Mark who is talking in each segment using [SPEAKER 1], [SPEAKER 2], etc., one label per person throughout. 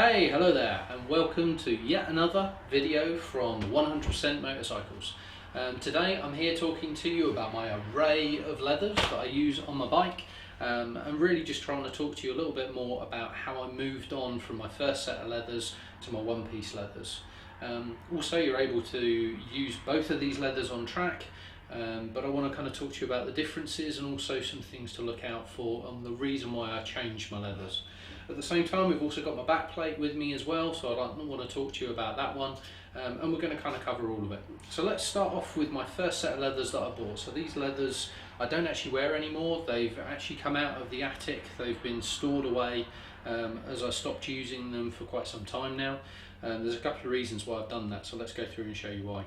[SPEAKER 1] Hey, hello there, and welcome to yet another video from 100% Motorcycles. Today I'm here talking to you about my array of leathers that I use on my bike, and really just trying to talk to you a little bit more about how I moved on from my first set of leathers to my one-piece leathers. Also, you're able to use both of these leathers on track, but I want to kind of talk to you about the differences and also some things to look out for and the reason why I changed my leathers. At the same time, we've also got my back plate with me as well, so I want to talk to you about that one, and we're going to kind of cover all of it. So let's start off with my first set of leathers that I bought. So these leathers I don't actually wear anymore. They've actually come out of the attic. They've been stored away as I stopped using them for quite some time now. There's a couple of reasons why I've done that, so let's go through and show you why.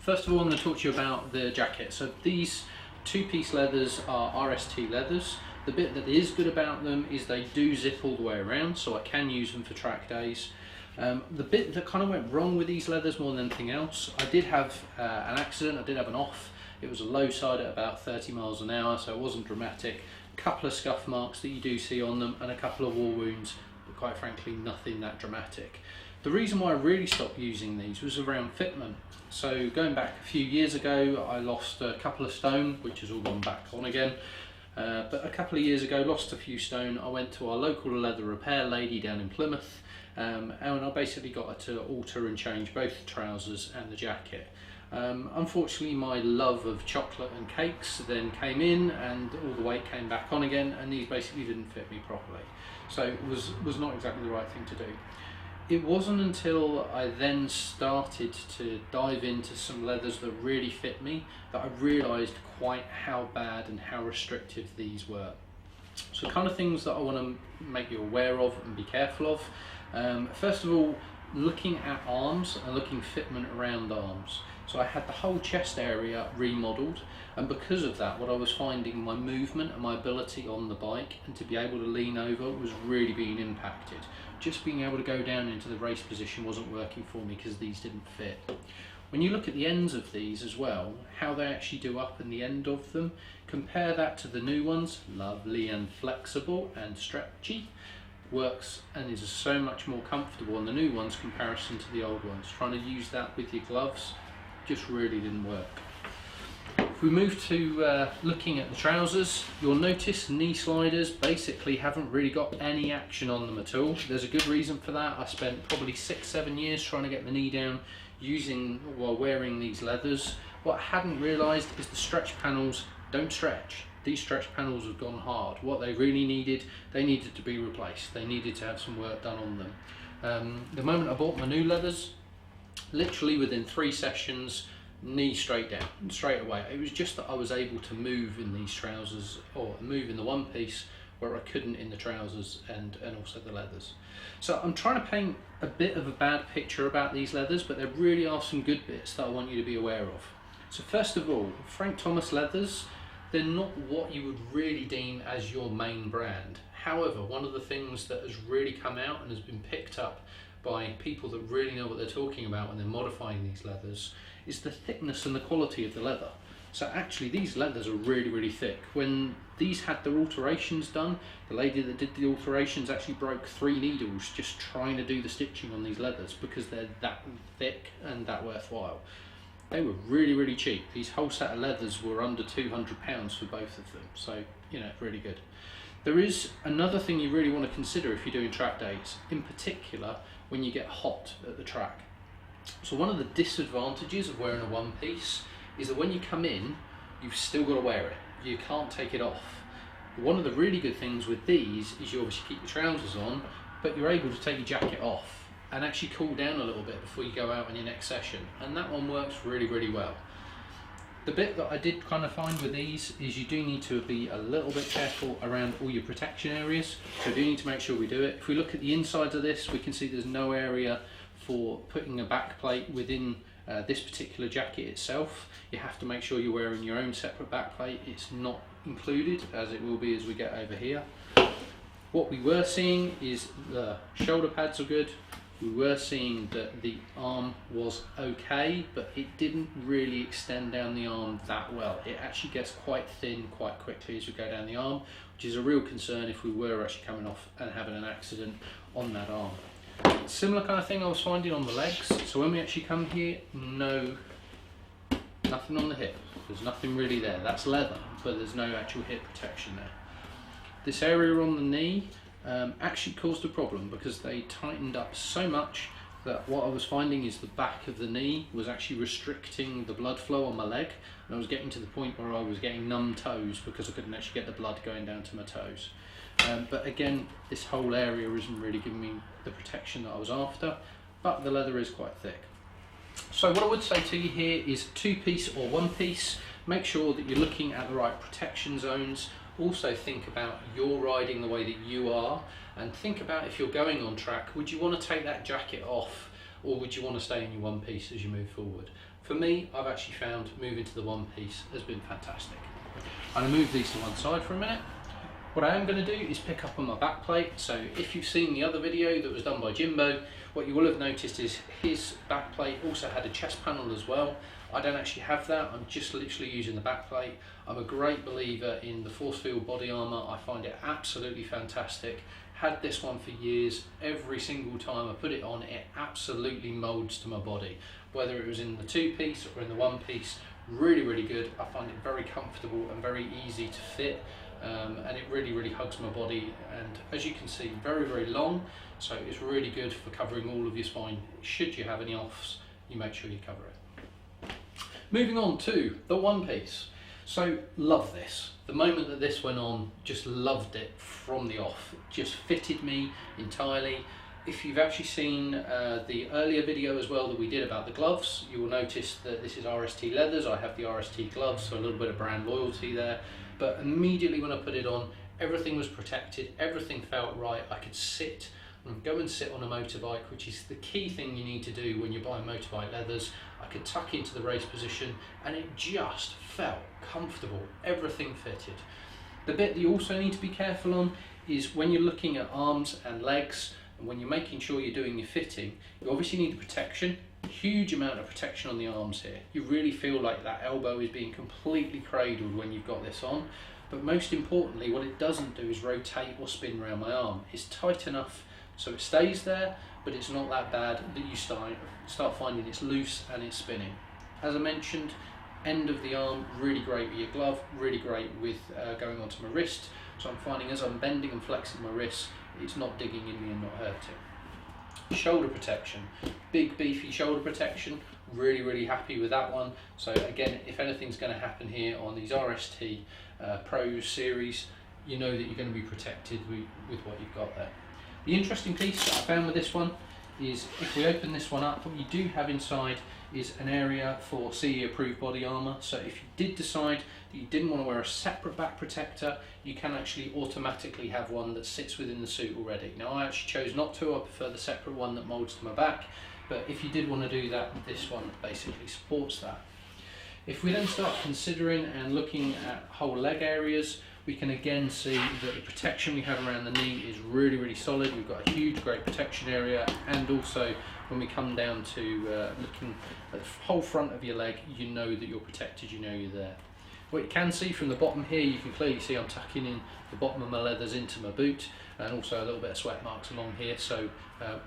[SPEAKER 1] First of all, I'm going to talk to you about the jacket. So these two-piece leathers are RST leathers. The bit that is good about them is they do zip all the way around, so I can use them for track days. The bit that kind of went wrong with these leathers more than anything else, I did have an accident. I did have an off. It was a low side at about 30 miles an hour, so it wasn't dramatic. A couple of scuff marks that you do see on them and a couple of war wounds, but quite frankly nothing that dramatic. The reason why I really stopped using these was around fitment. So going back a few years ago, I lost a couple of stone, which has all gone back on again. But a couple of years ago, lost a few stone. I went to our local leather repair lady down in Plymouth, and I basically got her to alter and change both the trousers and the jacket. Unfortunately, my love of chocolate and cakes then came in, and all the weight came back on again, and these basically didn't fit me properly. So it was not exactly the right thing to do. It wasn't until I then started to dive into some leathers that really fit me that I realised quite how bad and how restrictive these were. So kind of things that I want to make you aware of and be careful of. First of all, looking at arms and looking fitment around arms. So I had the whole chest area remodelled, and because of that, what I was finding, my movement and my ability on the bike and to be able to lean over was really being impacted. Just being able to go down into the race position wasn't working for me because these didn't fit. When you look at the ends of these as well, how they actually do up in the end of them, compare that to the new ones, lovely and flexible and stretchy, works and is so much more comfortable on the new ones comparison to the old ones. Trying to use that with your gloves just really didn't work. If we move to looking at the trousers, you'll notice knee sliders basically haven't really got any action on them at all. There's a good reason for that. I spent probably 6-7 years trying to get the knee down while wearing these leathers. What I hadn't realised is the stretch panels don't stretch. These stretch panels have gone hard. What they really needed, they needed to be replaced. They needed to have some work done on them. The moment I bought my new leathers, literally within 3 sessions, knee straight down, straight away. It was just that I was able to move in these trousers, or move in the one piece, where I couldn't in the trousers and also the leathers. So I'm trying to paint a bit of a bad picture about these leathers, but there really are some good bits that I want you to be aware of. So first of all, Frank Thomas leathers, they're not what you would really deem as your main brand. However, one of the things that has really come out and has been picked up by people that really know what they're talking about when they're modifying these leathers is the thickness and the quality of the leather. So actually these leathers are really, really thick. When these had their alterations done, the lady that did the alterations actually broke 3 needles just trying to do the stitching on these leathers because they're that thick and that worthwhile. They were really, really cheap. These whole set of leathers were under £200 for both of them. So, you know, really good. There is another thing you really want to consider if you're doing track days, in particular when you get hot at the track. So one of the disadvantages of wearing a one piece is that when you come in, you've still got to wear it. You can't take it off. One of the really good things with these is you obviously keep your trousers on, but you're able to take your jacket off and actually cool down a little bit before you go out on your next session. And that one works really, really well. The bit that I did kind of find with these is you do need to be a little bit careful around all your protection areas. So we do need to make sure we do it. If we look at the insides of this, we can see there's no area for putting a back plate within this particular jacket itself. You have to make sure you're wearing your own separate back plate. It's not included, as it will be as we get over here. What we were seeing is the shoulder pads are good. We were seeing that the arm was okay, but it didn't really extend down the arm that well. It actually gets quite thin quite quickly as we go down the arm, which is a real concern if we were actually coming off and having an accident on that arm. Similar kind of thing I was finding on the legs. So when we actually come here, nothing on the hip. There's nothing really there. That's leather, but there's no actual hip protection there. This area on the knee actually caused a problem because they tightened up so much that what I was finding is the back of the knee was actually restricting the blood flow on my leg, and I was getting to the point where I was getting numb toes because I couldn't actually get the blood going down to my toes. But again, this whole area isn't really giving me the protection that I was after, but the leather is quite thick. So what I would say to you here is 2-piece or 1-piece. Make sure that you're looking at the right protection zones. Also think about your riding the way that you are, and think about if you're going on track, would you want to take that jacket off or would you want to stay in your 1-piece as you move forward? For me, I've actually found moving to the 1-piece has been fantastic. I'm going to move these to one side for a minute. What I am going to do is pick up on my back plate. So if you've seen the other video that was done by Jimbo, what you will have noticed is his back plate also had a chest panel as well. I don't actually have that, I'm just literally using the back plate. I'm a great believer in the force field body armour. I find it absolutely fantastic. Had this one for years. Every single time I put it on, it absolutely moulds to my body. Whether it was in the 2-piece or in the 1-piece, really, really good. I find it very comfortable and very easy to fit. And it really hugs my body, and as you can see, very, very long, so it's really good for covering all of your spine. Should you have any offs, you make sure you cover it. Moving on to the 1-piece. So love this. The moment that this went on, just loved it from the off. It just fitted me entirely. If you've actually seen the earlier video as well that we did about the gloves, you will notice that this is RST leathers. I have the RST gloves, so a little bit of brand loyalty there. But immediately when I put it on, everything was protected, everything felt right. I could sit and go and sit on a motorbike, which is the key thing you need to do when you're buying motorbike leathers. I could tuck into the race position and it just felt comfortable, everything fitted. The bit that you also need to be careful on is when you're looking at arms and legs, and when you're making sure you're doing your fitting, you obviously need the protection. Huge amount of protection on the arms here. You really feel like that elbow is being completely cradled when you've got this on. But most importantly, what it doesn't do is rotate or spin around my arm. It's tight enough so it stays there, but it's not that bad that you start finding it's loose and it's spinning. As I mentioned, end of the arm, really great with your glove, really great with going onto my wrist. So I'm finding as I'm bending and flexing my wrist, it's not digging in me and not hurting. Shoulder protection, big beefy shoulder protection, really happy with that one. So again, if anything's going to happen here on these RST Pro series, you know that you're going to be protected with what you've got there. The interesting piece that I found with this one is if we open this one up, what you do have inside is an area for CE approved body armour. So if you did decide that you didn't want to wear a separate back protector, you can actually automatically have one that sits within the suit already. Now I actually chose not to, I prefer the separate one that moulds to my back, but if you did want to do that, this one basically supports that. If we then start considering and looking at whole leg areas, we can again see that the protection we have around the knee is really solid. We've got a huge, great protection area, and also when we come down to looking at the whole front of your leg, you know that you're protected, you know you're there. What you can see from the bottom here, you can clearly see I'm tucking in the bottom of my leathers into my boot, and also a little bit of sweat marks along here, so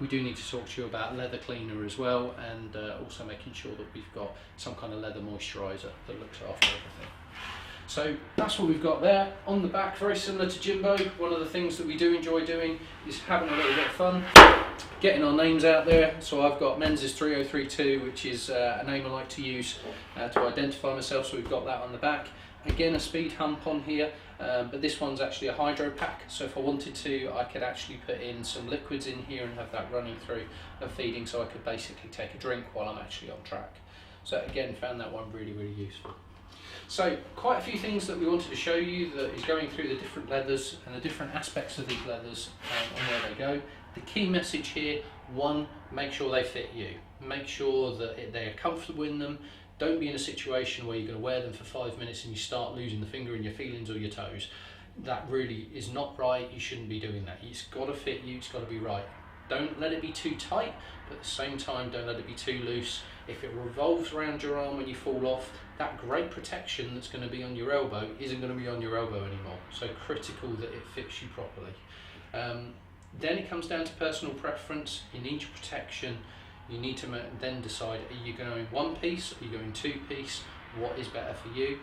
[SPEAKER 1] we do need to talk to you about leather cleaner as well, and also making sure that we've got some kind of leather moisturiser that looks after everything. So that's what we've got there. On the back, very similar to Jimbo, one of the things that we do enjoy doing is having a little bit of fun, getting our names out there. So I've got Menzies 3032, which is a name I like to use to identify myself, so we've got that on the back. Again, a speed hump on here, but this one's actually a hydro pack, so if I wanted to, I could actually put in some liquids in here and have that running through and feeding, so I could basically take a drink while I'm actually on track. So again, found that one really useful. So quite a few things that we wanted to show you that is going through the different leathers and the different aspects of these leathers and where they go. The key message here, one, make sure they fit you. Make sure that they are comfortable in them. Don't be in a situation where you're going to wear them for 5 minutes and you start losing the finger in your feelings or your toes. That really is not right. You shouldn't be doing that. It's got to fit you, it's got to be right. Don't let it be too tight, but at the same time don't let it be too loose. If it revolves around your arm when you fall off, that great protection that's going to be on your elbow isn't going to be on your elbow anymore. So critical that it fits you properly. Then it comes down to personal preference. You need your protection. You need to then decide, are you going one piece, are you going two piece, what is better for you.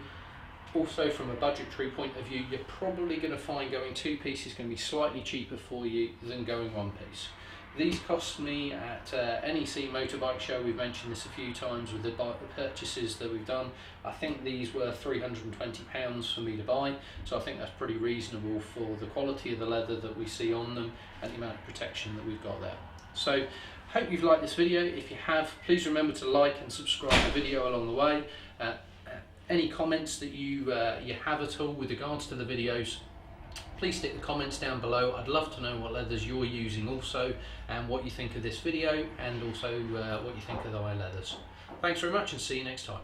[SPEAKER 1] Also from a budgetary point of view, you're probably going to find going two piece is going to be slightly cheaper for you than going one piece. These cost me at NEC Motorbike Show, we've mentioned this a few times with the purchases that we've done. I think these were £320 for me to buy, so I think that's pretty reasonable for the quality of the leather that we see on them and the amount of protection that we've got there. So hope you've liked this video. If you have, please remember to like and subscribe the video along the way. Any comments that you have at all with regards to the videos, please stick the comments down below. I'd love to know what leathers you're using also, and what you think of this video, and also what you think of the leathers. Thanks very much, and see you next time.